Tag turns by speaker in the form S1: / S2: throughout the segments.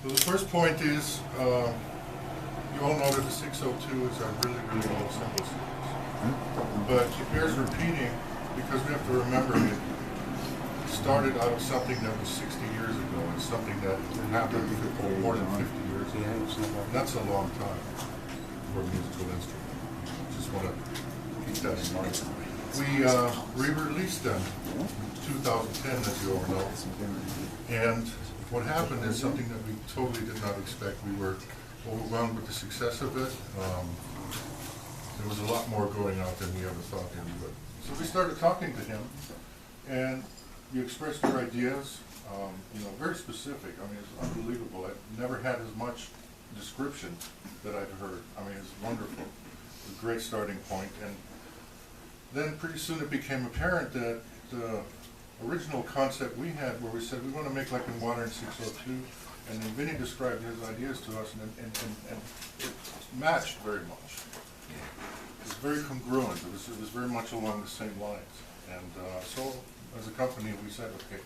S1: So the first point is, you all know that the 602s are really, really old cymbal series. But it bears repeating because we have to remember it started out of something that was 60 years ago and something that happened more than 50 years ago. And that's a long time for a musical instrument. Just want to keep that in mind. We re-released them in 2010, as you all know. And what happened is something that we totally did not expect. We were overwhelmed with the success of it. There was a lot more going out than we ever thought there would. So we started talking to him, and you expressed your ideas, very specific. I mean, it's unbelievable. I've never had as much description that I've heard. I mean, it's wonderful. It's a great starting point. And then pretty soon it became apparent that the original concept we had, where we said we want to make like a modern 602, and then Vinny described his ideas to us, and it matched very much. It was very congruent. It was very much along the same lines. And so, as a company, we said, okay,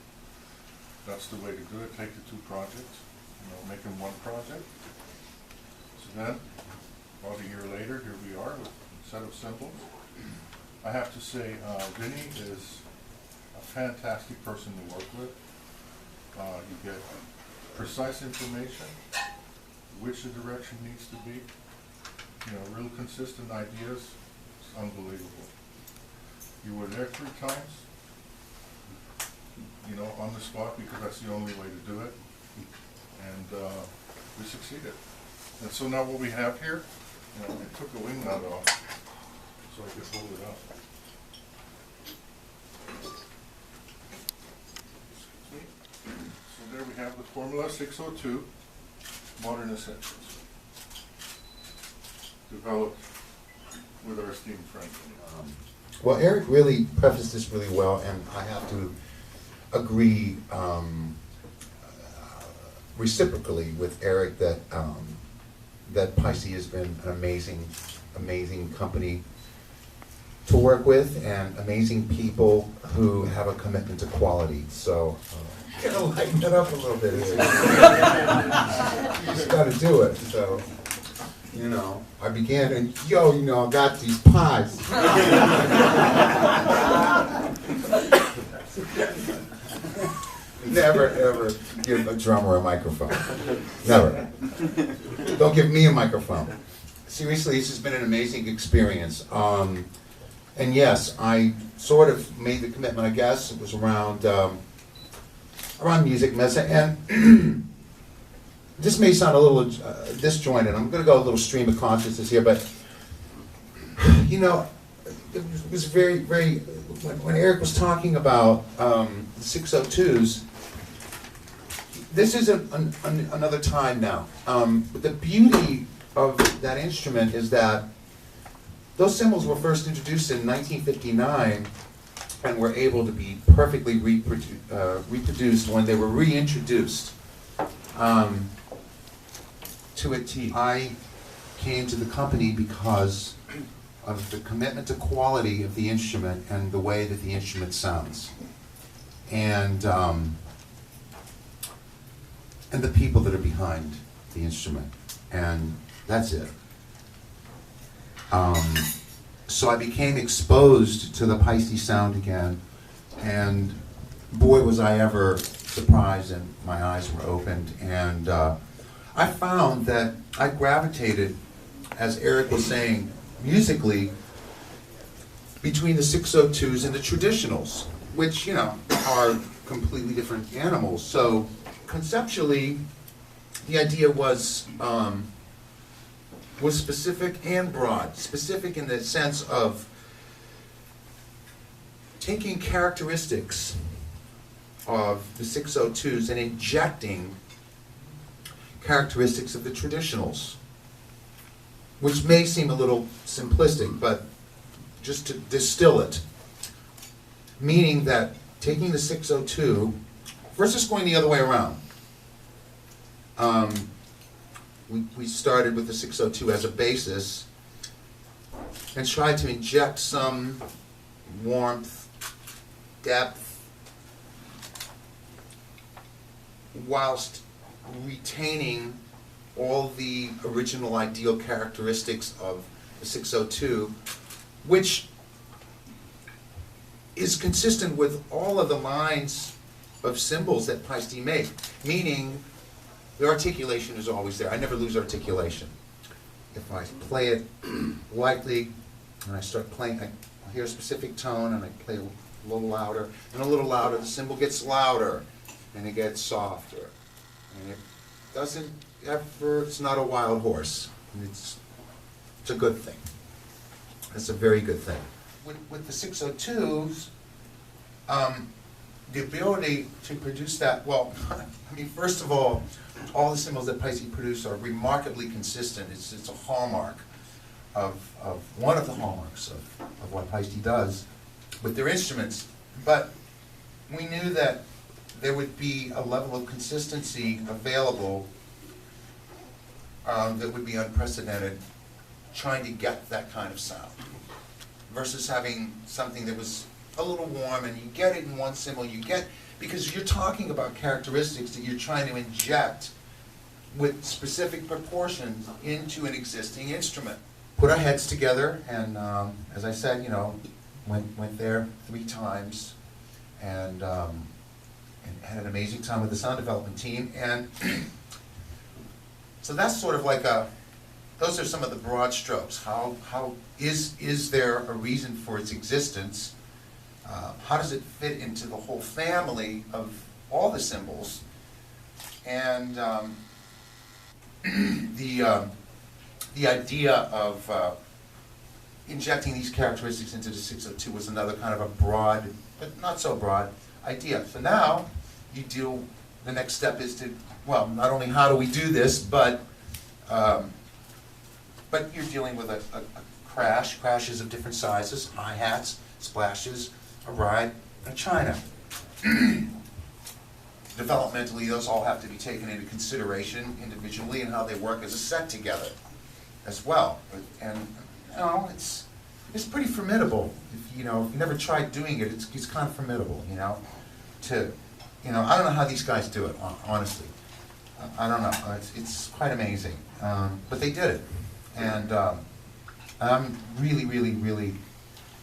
S1: that's the way to do it. Take the two projects, make them one project. So then, about a year later, here we are with a set of Cymbals. I have to say, Vinny is a fantastic person to work with. You get precise information, which the direction needs to be, real consistent ideas. It's unbelievable. You were there 3 times, on the spot, because that's the only way to do it. And we succeeded. And so now what we have here, I took the wing nut off so I could hold it up. So there we have the Formula 602 Modern Essentials, developed with our esteemed friend.
S2: Well, Eric really prefaced this really well, and I have to agree reciprocally with Eric that that Paiste has been an amazing company to work with, and amazing people who have a commitment to quality. So, gotta lighten it up a little bit here. You just gotta do it. So, I began and I got these pies. Never ever give a drummer a microphone. Never. Don't give me a microphone. Seriously, this has been an amazing experience. And yes, I sort of made the commitment, I guess. It was around music messa, and this may sound a little disjointed. I'm going to go a little stream of consciousness here, but it was very, very. When Eric was talking about the 602s, this is another time now. But the beauty of that instrument is that those cymbals were first introduced in 1959 and were able to be perfectly reproduced when they were reintroduced to a T. I came to the company because of the commitment to quality of the instrument and the way that the instrument sounds. And the people that are behind the instrument. And that's it. So I became exposed to the Paiste sound again, and boy was I ever surprised, and my eyes were opened. And I found that I gravitated, as Eric was saying, musically, between the 602s and the traditionals, which, are completely different animals. So conceptually, the idea was specific and broad. Specific in the sense of taking characteristics of the 602s and injecting characteristics of the traditionals, which may seem a little simplistic, but just to distill it, meaning that taking the 602 versus going the other way around. We started with the 602 as a basis and tried to inject some warmth, depth, whilst retaining all the original ideal characteristics of the 602, which is consistent with all of the lines of cymbals that Paiste make, meaning the articulation is always there. I never lose articulation. If I play it lightly and I start playing, I hear a specific tone and I play a little louder and a little louder, the cymbal gets louder and it gets softer. And it doesn't ever, it's not a wild horse. It's a good thing. It's a very good thing. With the 602s, the ability to produce that, well, I mean, first of all the cymbals that Paiste produce are remarkably consistent. It's a hallmark of one of the hallmarks of what Paiste does with their instruments. But we knew that there would be a level of consistency available that would be unprecedented, trying to get that kind of sound, versus having something that was a little warm, and you get it in one cymbal, because you're talking about characteristics that you're trying to inject with specific proportions into an existing instrument. Put our heads together, and as I said, went there 3 times, and had an amazing time with the sound development team, and so that's sort of like those are some of the broad strokes. How is there a reason for its existence? How does it fit into the whole family of all the cymbals? And the idea of injecting these characteristics into the 602 was another kind of a broad, but not so broad, idea. So now the next step is to, well, not only how do we do this, but you're dealing with a crashes of different sizes, hi-hats, splashes, a ride, and a china. Developmentally, those all have to be taken into consideration individually and how they work as a set together as well. And it's pretty formidable. If you never tried doing it, it's kind of formidable. I don't know how these guys do it, honestly. I don't know. It's quite amazing. But they did it, and I'm really, really, really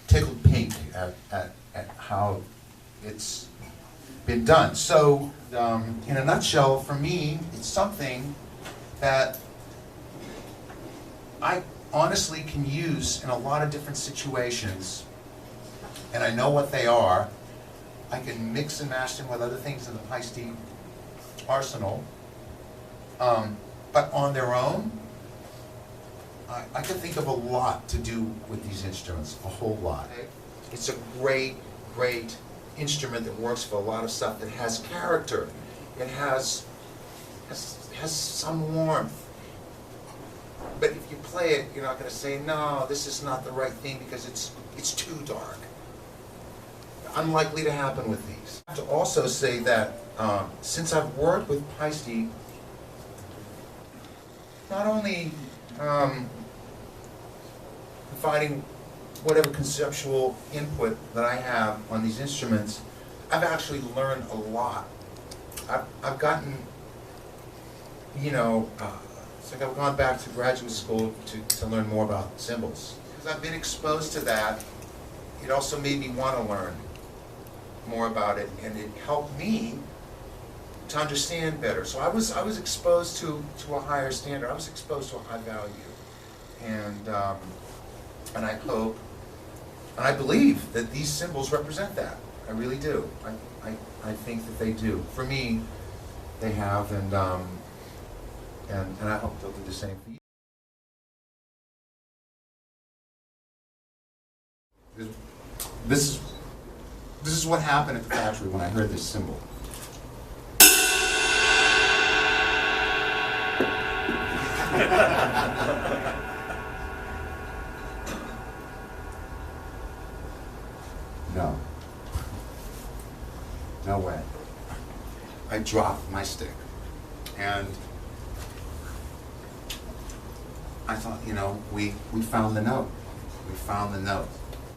S2: tickled pink at how it's been done. So, in a nutshell, for me, it's something that I honestly can use in a lot of different situations, and I know what they are. I can mix and match them with other things in the Paiste arsenal, but on their own, I can think of a lot to do with these instruments, a whole lot. It's a great, great instrument that works for a lot of stuff that has character. It has some warmth. But if you play it, you're not going to say, no, this is not the right thing because it's too dark. Unlikely to happen with these. I have to also say that since I've worked with Paiste, not only providing whatever conceptual input that I have on these instruments, I've actually learned a lot. I've gotten, it's like I've gone back to graduate school to learn more about cymbals. Because I've been exposed to that, it also made me want to learn more about it, and it helped me to understand better. So I was exposed to a higher standard. I was exposed to a high value, and I hope, and I believe that these cymbals represent that. I really do. I think that they do. For me, they have, and I hope they'll do the same for you. This is what happened at the factory when I heard this cymbal. No. No way. I dropped my stick. And I thought, we found the note. We found the note.